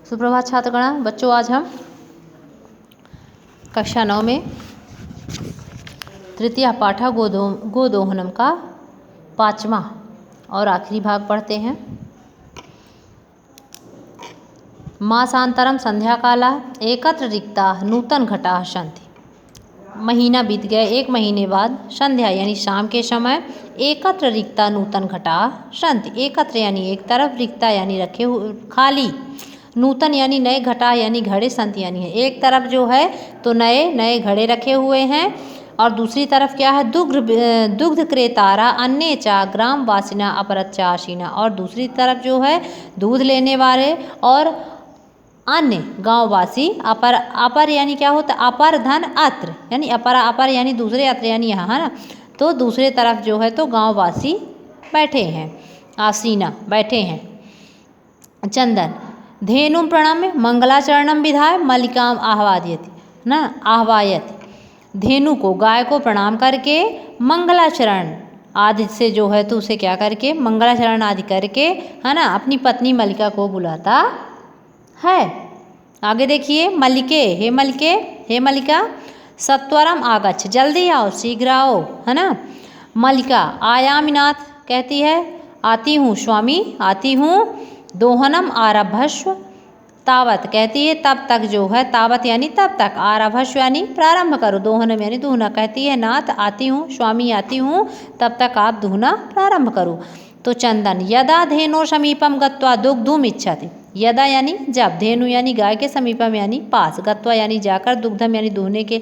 सुप्रभात छात्रगण। बच्चों, आज हम कक्षा 9 में तृतीय पाठा गोदोहनम का 5वां और आखिरी भाग पढ़ते हैं। मासांतरम संध्याकाला एकत्र रिक्ता नूतन घटा सन्ति। महीना बीत गया, 1 महीने बाद संध्या यानी शाम के समय एकत्र रिक्ता नूतन घटा सन्ति। एकत्र यानी एक तरफ, रिक्ता यानी रखे हुए खाली, नूतन यानी नए, घटा यानी घड़े, संत यानी है। एक तरफ जो है तो नए नए घड़े रखे हुए हैं और दूसरी तरफ क्या है, दुग्ध क्रेतारा अन्य चा ग्राम वासिना अपरच्चा आशीना। और दूसरी तरफ जो है दूध लेने वाले और अन्य गांववासी। अपर यानी क्या होता है, अपर धन अत्र यानी अपर यानी दूसरे, अत्र यानी यहाँ, है ना। तो दूसरे तरफ जो है तो गांववासी बैठे हैं, आसीना बैठे हैं। चंदन धेनु प्रणम्य मंगलाचरणम विधाय मल्लिकाम आह्वायति ना आह्वायति। धेनु को, गाय को प्रणाम करके मंगलाचरण आदि से जो है तो उसे क्या करके, मंगलाचरण आदि करके, है ना, अपनी पत्नी मल्लिका को बुलाता है। आगे देखिए, मल्लिके हे मल्लिके, हे मल्लिका सत्वरम आगच्छ, जल्दी आओ, शीघ्र आओ, है ना। मल्लिका आयामिनाथ कहती है, आती हूँ स्वामी, आती हूँ। दोहनम आरभस्व तावत कहती है तब तक जो है, तावत यानी तब तक, आरभस्व यानी प्रारंभ करो, दोहनम यानी दुहना। कहती है नाथ आती हूँ, स्वामी आती हूँ, तब तक आप दुहना प्रारंभ करो। तो चंदन यदा धेनो समीपम गत्वा दुग्धुम इच्छति। यदा यानी जब, धेनु यानी गाय के समीपम यानी पास, गत्वा यानी जाकर, दुग्धम यानी दुहने के,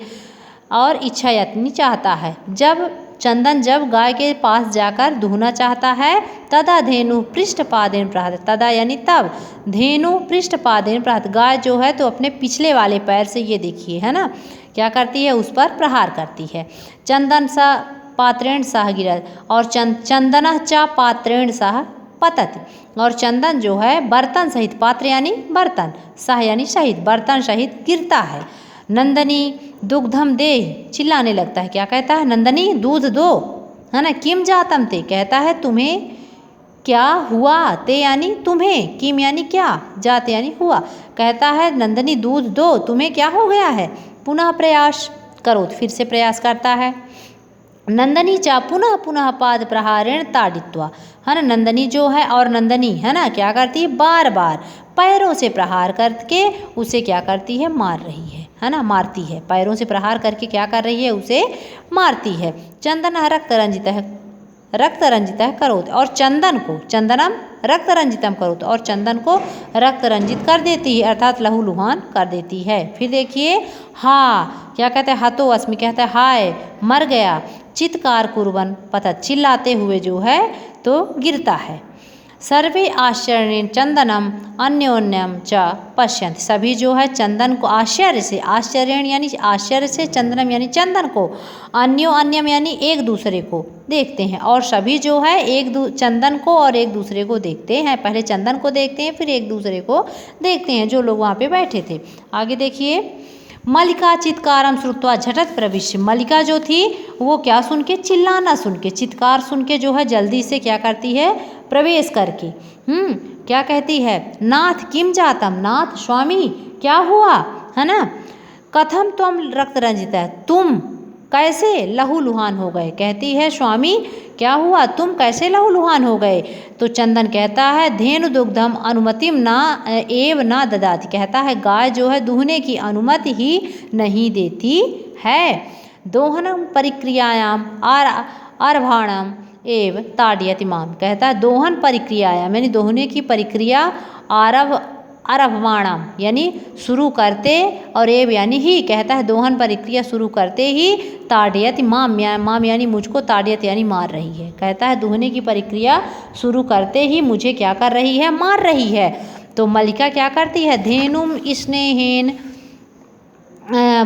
और इच्छा यानी चाहता है। जब चंदन जब गाय के पास जाकर दुहना चाहता है, तदा धेनु पृष्ठपादेन प्रहत। तदा यानी तब, धेनु पृष्ठपादेन प्रहत, गाय जो है तो अपने पिछले वाले पैर से, ये देखिए, है ना, क्या करती है, उस पर प्रहार करती है। चंदन सा पात्रेण सह गिरत, और चंदन चा पात्रेण सह पतति। और चंदन जो है बर्तन सहित, पात्र यानी बर्तन, सह यानी सहित, बर्तन सहित गिरता है। नंदनी दुग्धम दे, चिल्लाने लगता है, क्या कहता है, नंदनी दूध दो, है ना। किम जातम ते कहता है तुम्हें क्या हुआ, ते यानी तुम्हें, किम यानी क्या, जात यानी हुआ। कहता है नंदनी दूध दो, तुम्हें क्या हो गया है। पुनः प्रयास करो, फिर से प्रयास करता है। नंदनी चा पुनः पुनः पाद प्रहारेण ताड़ित्वा, है ना। नंदनी जो है, और नंदनी है ना, क्या करती है, बार बार पैरों से प्रहार करके उसे क्या करती है, मार रही है ना, मारती है। पैरों से प्रहार करके क्या कर रही है, उसे मारती है। चंदन रक्त रंजित है, रक्त रंजित है करोत, और चंदन को, चंदनम रक्त रंजितम करोत, और चंदन को रक्त रंजित कर देती है, अर्थात लहूलुहान कर देती है। फिर देखिए, हा क्या कहते हैं, हतो अस्मि कहता है हाय मर गया। चित्कार कुर्बन पता, चिल्लाते हुए जो है तो गिरता है। सर्वे आश्चर्य चंदनम अन्योन्यम च पश्यन्ति। सभी जो है चंदन को आश्चर्य से, आश्चर्य यानी आश्चर्य से, चंदनम यानी चंदन को, अन्यम यानी एक दूसरे को देखते हैं। और सभी जो है चंदन को और एक दूसरे को देखते हैं। पहले चंदन को देखते हैं, फिर एक दूसरे को देखते हैं, जो लोग वहाँ पे बैठे थे। आगे देखिए, मल्लिका चित्कारम श्रुत्वा झटत प्रविश्य। मल्लिका जो थी वो क्या सुन के, चिल्लाना सुन के, चित्कार सुन के जो है जल्दी से क्या करती है, प्रवेश करके क्या कहती है, नाथ किम जातम, नाथ स्वामी क्या हुआ, है ना। कथम त्वम रक्त रंजित है, तुम कैसे लहूलुहान हो गए। कहती है स्वामी क्या हुआ, तुम कैसे लहूलुहान हो गए। तो चंदन कहता है धेनु दुग्धम अनुमतिम ना एव ना ददाति। कहता है गाय जो है दुहने की अनुमति ही नहीं देती है। दोहनम परिक्रियायाम आरभाणम एव ताड़यति माम। कहता है दोहन परिक्रियायाम यानी दोहने की प्रक्रिया, आरभमाणम यानी शुरू करते, और एव यानी ही, कहता है दोहन प्रक्रिया शुरू करते ही, ताड़यति माम यानी मुझको, ताड़यति यानी मार रही है। कहता है दुहने की प्रक्रिया शुरू करते ही मुझे क्या कर रही है, मार रही है। तो मल्लिका क्या करती है, धेनुम स्नेहेन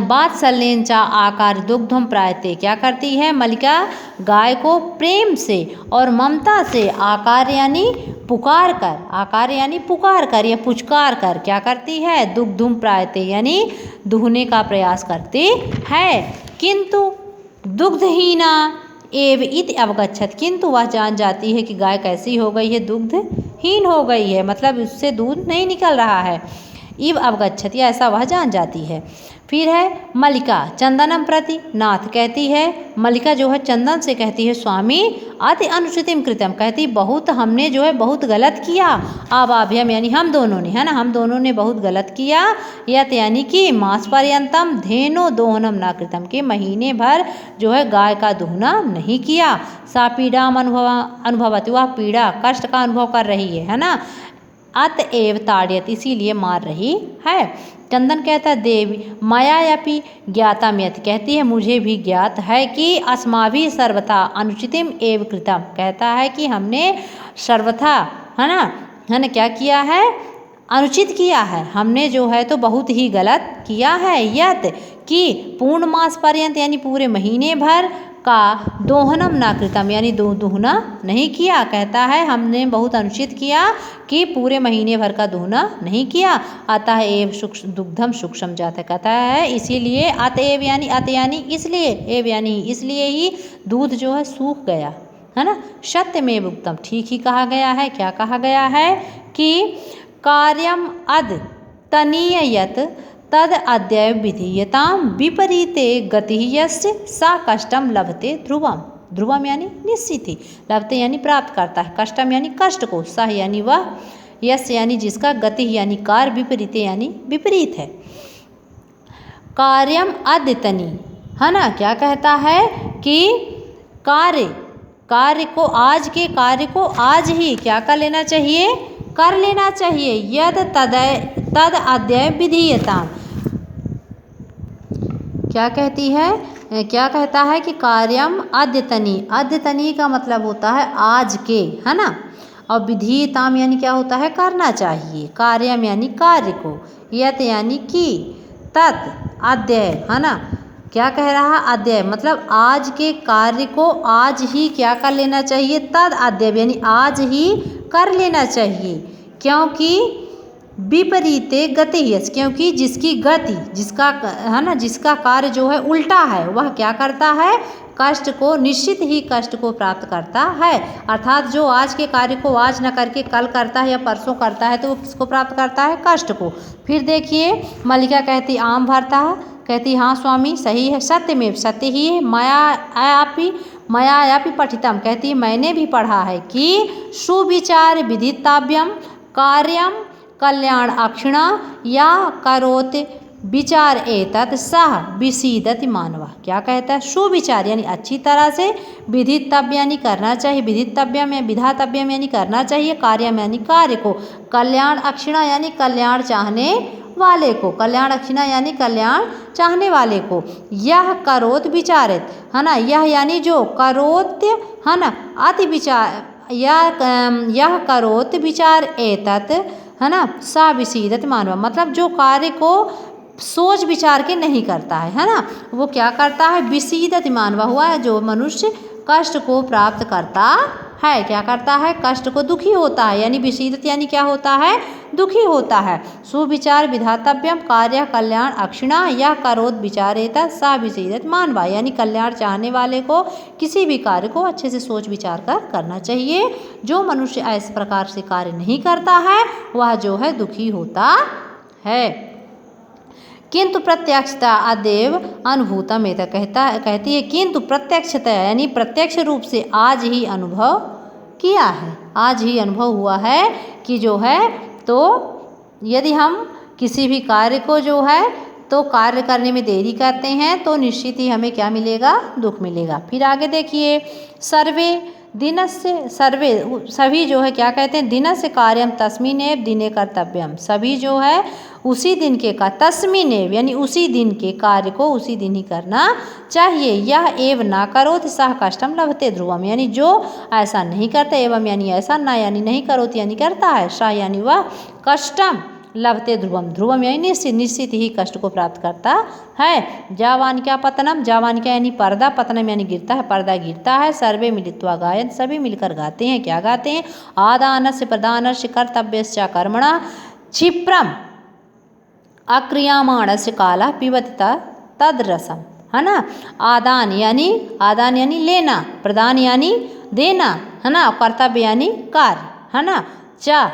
वात्सल्येन चा आकार दुग्धम प्रायते। क्या करती है मल्लिका, गाय को प्रेम से और ममता से आकार यानी पुकार कर, आकार यानी पुकार कर या पुचकार कर क्या करती है, दुग्धुम प्रायते यानी दुहने का प्रयास करती है। किंतु दुग्धहीना एव इति अवगच्छत, किंतु वह जान जाती है कि गाय कैसी हो गई है, दुग्धहीन हो गई है, मतलब उससे दूध नहीं निकल रहा है। इव अवगच्छति, ऐसा वह जान जाती है। फिर है मल्लिका चंदनम प्रति, नाथ कहती है, मल्लिका जो है चंदन से कहती है, स्वामी अति अनुचितिम कृतम, कहती बहुत हमने जो है बहुत गलत किया, आवाभ्यम यानी हम दोनों ने, है ना, हम दोनों ने बहुत गलत किया, यत यानी कि मास पर्यंतम धेनो दोहनम ना कृतम, के महीने भर जो है गाय का दोहना नहीं किया, सा पीड़ाम अनुभवती, वह पीड़ा कष्ट का अनुभव कर रही है ना, अतएव ताड़यत इसीलिए मार रही है। चंदन कहता है देवी मयापि ज्ञातम यत्, कहती है मुझे भी ज्ञात है कि अस्माभि सर्वथा अनुचितिम एव कृतम, कहता है कि हमने सर्वथा, है ना क्या किया है, अनुचित किया है, हमने जो है तो बहुत ही गलत किया है। यत कि पूर्ण मास पर्यंत यानी पूरे महीने भर का दोहनम ना कृतम यानी दोहना नहीं किया, कहता है हमने बहुत अनुचित किया कि पूरे महीने भर का दोहना नहीं किया। अतः एव दुग्धम सूक्ष्म जाता, कहता है इसीलिए, अतएव यानी अत यानी इसलिए, एव यानी इसलिए ही दूध जो है सूख गया, है ना। सत्यमेव उक्तम, ठीक ही कहा गया है। क्या कहा गया है कि कार्यम अद तनीयत तद अद्यय विधीयताम विपरीते गति यस्य सा कष्टम लभते ध्रुवम, ध्रुवम यानी निश्चित ही, लभते यानी प्राप्त करता है, कष्टम यानी कष्ट को, सह यानी वह, यस्य यानी जिसका, गति यानी कार्य, विपरीते यानी विपरीत है। कार्यम अद्यतनी, है ना, क्या कहता है कि कार्य को, आज के कार्य को आज ही क्या कर लेना चाहिए, कर लेना चाहिए। यद तद अद्यय विधीयताम, क्या कहती है, क्या कहता है कि कार्यम अद्यतनी, अद्यतनी का मतलब होता है आज के, है ना, और विधीयताम यानी क्या होता है, करना चाहिए, कार्यम यानी कार्य को, यत यानी कि, तत् अद्यय, है ना, क्या कह रहा है, अद्यय मतलब आज के कार्य को आज ही क्या कर लेना चाहिए, तद अद्यय यानी आज ही कर लेना चाहिए, क्योंकि विपरीते गति, क्योंकि जिसकी गति, जिसका, है ना, जिसका कार्य जो है उल्टा है, वह क्या करता है, कष्ट को, निश्चित ही कष्ट को प्राप्त करता है। अर्थात जो आज के कार्य को आज न करके कल करता है या परसों करता है तो वो किसको प्राप्त करता है, कष्ट को। फिर देखिए मल्लिका कहती आम भरता है, कहती हाँ स्वामी सही है, सत्यमेव सत्य ही है, मयापि पठितम, कहती मैंने भी पढ़ा है कि सुविचार विदिताव्यम कार्यम कल्याण अक्षिणा या करोत विचार एतत् सह विसीदति मानवा, क्या कहता है, सुविचार यानी अच्छी तरह से, विधितव्य यानी करना चाहिए, विधितव्यम या विधातव्यम यानी करना चाहिए, कार्यम यानी कार्य को, कल्याण अक्षिणा यानी कल्याण चाहने वाले को, कल्याण अक्षिणा यानी कल्याण चाहने वाले को, यह करोत विचारित, है ना, यह यानी जो, करोत्य, है ना, अति विचार, यह करोत विचार एतत्, है ना, सा विसीदत मानवा, मतलब जो कार्य को सोच विचार के नहीं करता है ना, वो क्या करता है, विसीदत मानवा हुआ है, जो मनुष्य कष्ट को प्राप्त करता है, क्या करता है, कष्ट को, दुखी होता है, यानी विसीदत यानी क्या होता है, दुखी होता है। सुविचार विधातव्यम कार्य कल्याण अक्षिणा यह करोत विचारेता सा विसीदत मानवा, यानी कल्याण चाहने वाले को किसी भी कार्य को अच्छे से सोच विचार कर करना चाहिए। जो मनुष्य ऐसे प्रकार से कार्य नहीं करता है वह जो है दुखी होता है। किंतु प्रत्यक्षता अदेव अनुभूतम एत, कहती है किंतु प्रत्यक्षता यानी प्रत्यक्ष रूप से आज ही अनुभव किया है, आज ही अनुभव हुआ है कि जो है तो यदि हम किसी भी कार्य को जो है तो कार्य करने में देरी करते हैं तो निश्चित ही हमें क्या मिलेगा, दुख मिलेगा। फिर आगे देखिए सर्वे दिनस्य, सर्वे सभी जो है क्या कहते हैं, दिनस्य कार्यम तस्मिनेव दिने कर्तव्यम, सभी जो है उसी दिन के का, तस्मिनेव यानी उसी दिन के कार्य को उसी दिन ही करना चाहिए। यह एव ना करोत सह कष्टम लभते ध्रुवम, यानी जो ऐसा नहीं करता, एवं यानी ऐसा, ना यानी नहीं करोत यानी करता है, सह यानी वह, कष्टम लभते ध्रुवम, ध्रुवम यानी निश्चित, निश्चित ही कष्ट को प्राप्त करता है। जावानिका पतनम, जावानिका यानी पर्दा, पतनम यानी गिरता है, पर्दा गिरता है। सर्वे मिलित्वा गायन, सभी मिलकर गाते हैं, क्या गाते हैं, आदानस्य प्रदानस्य कर्तव्यस्य कर्मणा क्षिप्रम अक्रियामाणस्य काला पिबति तद रसम, है ना। आदान यानी लेना, प्रदान यानी देना, है ना, कर्तव्य यानी कार्य, है ना, चा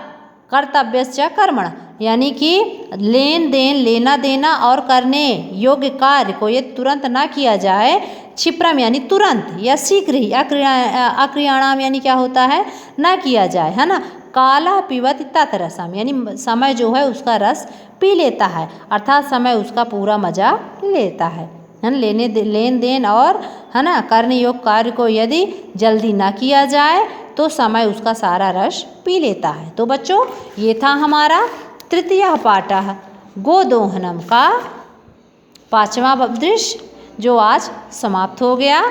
कर्तव्यस्य कर्मण, यानी कि लेन देन, लेना देना और करने योग्य कार्य को यदि तुरंत ना किया जाए, क्षिप्रम यानी तुरंत या शीघ्र ही, अक्रियाणाम यानी क्या होता है, ना किया जाए, है ना। काला पिबत ततरसम, यानी समय जो है उसका रस पी लेता है, अर्थात समय उसका पूरा मजा लेता है ना। लेन देन और, है ना, करने योग्य कार्य को यदि जल्दी ना किया जाए तो समय उसका सारा रस पी लेता है। तो बच्चों ये था हमारा तृतीय पाठः गोदोहनम का 5वां दृश्य, जो आज समाप्त हो गया।